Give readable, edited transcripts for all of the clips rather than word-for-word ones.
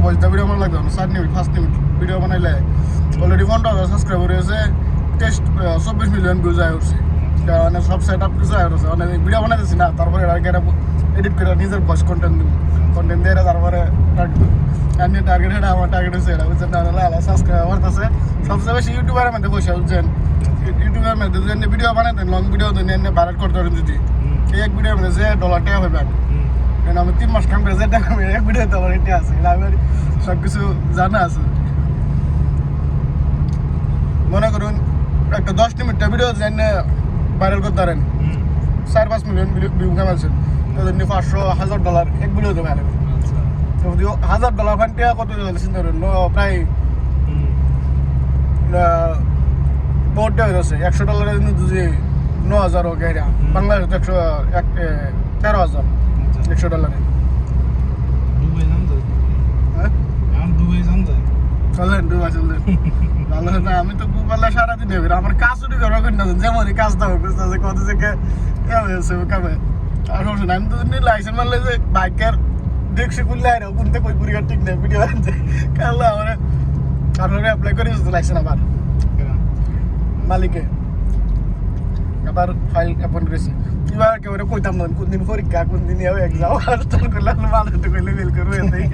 Voice দা video আমার লাগবে 7 minute 5 minute video বানাইলে অলরেডি 50,000 সাবস্ক্রাইবার হয়েছে, টেস্ট 24 মিলিয়ন ভিউজ আয় উঠছে। মানে সব সেট আপ কিছু আয় উঠছে, মানে ভিডিও বানাইতেছি না, তারপরে এডিট করে নিজের ভয়েস কন্টেন্ট দিয়ে তারপরে টার্গেট এটা আমার টার্গেট হচ্ছে এটা বুঝছেন না, সাবস্ক্রাইবার আছে সবচেয়ে বেশি ইউটিউবারের মধ্যে পয়সা বুঝছেন। ইউটিউবের মধ্যে যদি ভিডিও বানাইতেন লং ভিডিও তো এনে ভাইরাল করতে পারেন, যদি এই এক ভিডিওর মধ্যে যে $1 টাকা পাবেন, আমি 3 মাস কাম করে যে টাকা এক ভিডিও তোমার এটা আছে, এটা আমার সব কিছু জানা আছে। মনে করুন একটা 10 মিনিটটা ভিডিও জেনে ভাইরাল করতে পারেন, 4-5 মিলিয়ন ভিউ কামাইছেন, তাদের $500,000 এক ভিডিওতে ভাইরাল। $1,000 ফান্টিয়া কত চিন্তা করেন, প্রায় বহুত টাকা হয়ে যাচ্ছে। $100 যদি 9,000 হোক, বাংলাদেশে তো 13,000 $100। হ্যাঁ চলেন দুবাই চললেন ভালো না। আমি তো গুগলে সারাদিন হবে আমার কাজ ছুটি করা করি না, যেমন কাজটা হবে কত থেকে হয়েছে কামে আর সমস্যা না। আমি তো লাইসেন্স মানলে যে বাইকের দেখছি খুললে আর কোনটা কই পরিকার ঠিক নেই ভিডিও আনছে কাল আমার তারপরে অ্যাপ্লাই করে লাইসেন্স আবার মালিকে আবার ফাইল অ্যাপয়েন্ট করেছি। এবার একেবারে কইতাম না কোন দিন পরীক্ষা কোন দিন এক্সাম আর্স্টার করলে মানুষটা কইলে ফেল করবো এটাই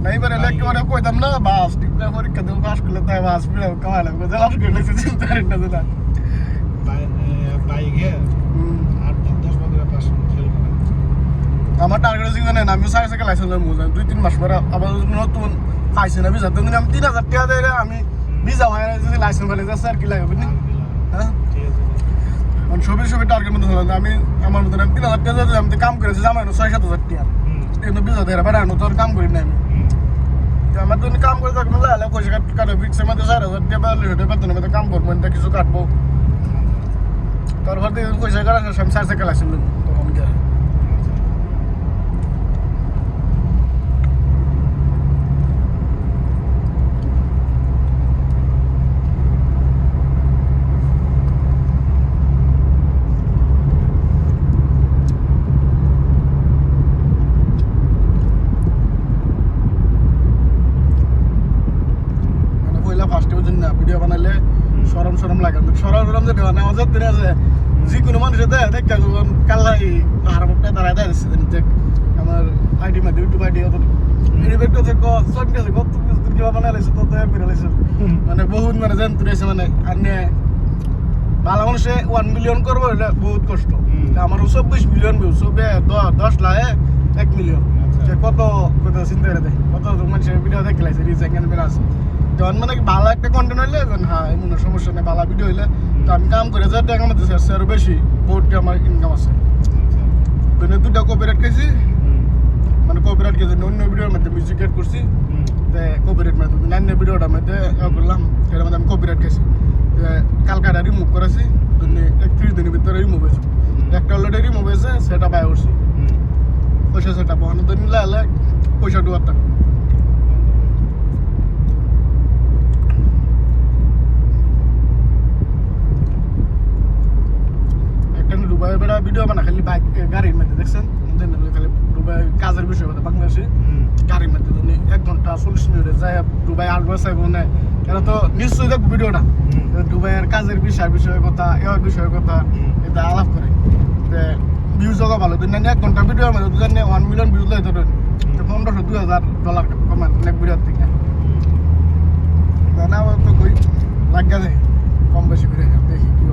এইবারে একেবারে কইতাম না বাস পরীক্ষা দেবো পাস করলে তাই বাস কামাই লাগবে পাস করলে চিন্তা না আমার টার্গেট হচ্ছে জানেন আমি 4 সাইকেল লাইসেন্স মুজান 2-3 মাস পরে আবার নতুন পাইছি না ভিসা, তখন আমি 3,000 টাকা দিয়ে আমি ভিসা হয় যদি লাইসেন্স ফেলে যাচ্ছে আর কি লাগবে না। হ্যাঁ সবই টার্গেট মতো হলো আমি আমার মতন 3,000 টাকা দিয়ে আমি কাম করেছি জামাই 6-7,000 টাকা কিন্তু ভিসা দিয়ে বেড়ানো তো আর কাম করি না আমি। আমার তো কাম করে থাকবো লালে পয়সা কাটবে ফিক্সের মধ্যে 4,000 টাকা বেতনের মধ্যে কাম করবো এটা কিছু কাটবো, তারপর দিয়ে পয়সা কাটা আমি 4 সাইকেল লাইসেন্স তখন গিয়ে ভিডিও বানাইলে সরম লাগে সরম যে আমাদের দিনে আছে যে কোনো মানুষের দেয় দেখ কাল্লাই হারমটা দাঁড়ায় দেয় আমার আইডি মধ্যে ইউটিউব আইডি কিবা বানাই লাইছে তত বেরো লাইছে মানে বহুত মানে জানতে রয়েছে মানে আনে ভালো মানুষে 1 মিলিয়ন করবো এটা বহুত কষ্ট। আমার 24 মিলিয়ন ভিউ 10 লাখ 1 মিলিয়ন কত কত চিন্তা করে দেয় কত মানুষের ভিডিও দেখে লাইছে রিচ এখানে বেড়ে আছে যখন মানে ভালো একটা কন্টেন্ট হইলে হ্যাঁ এমন সমস্যা নেই, ভালো ভিডিও হইলে তো আমি কাম করে যে টাকা আমাদের আরো বেশি বহুত আমার ইনকাম আছে। দুটা কপিরাইট খাইছি মানে কপিরাইট খেয়েছি অন্য ভিডিওর মধ্যে মিউজিক এড করছি কপিরাইট মধ্যে অন্য ভিডিওটার মধ্যে করলাম সেটার মধ্যে আমি কপিরাইট খাইছি কালকাটা রিমুভ করেছি 31 দিনের ভিতরে রিমুভ হয়েছে, একটা অলরেডি রিমুভ হয়েছে সেটা বাই করছি পয়সা সেটা বহানো তো নিলে হলে পয়সা ডুয়ারটা দুবাই বেড়া ভিডিও বানা খালি বাইক গাড়ির মধ্যে দেখছেন খালি দুবাই কাজের বিষয় কথা বাংলাদেশে গাড়ির মধ্যে 1 ঘন্টা 40 মিনিটে যায় দুবাই 8 বছর মানে এরা তো নিশ্চয়ই দেখবো ভিডিওটা দুবাইয়ের কাজের বিষয় কথা এর বিষয়ের কথা এটা আলাপ করে ভিউজ জগা ভালো 1 ঘন্টা ভিডিওর মধ্যে 1 মিলিয়ন ভিউজ লাগে ধরেন $1,500-2,000 কমান এক ভিডিওর থেকে না তো কই লাগা যায় কম বেশি করে দেখি কি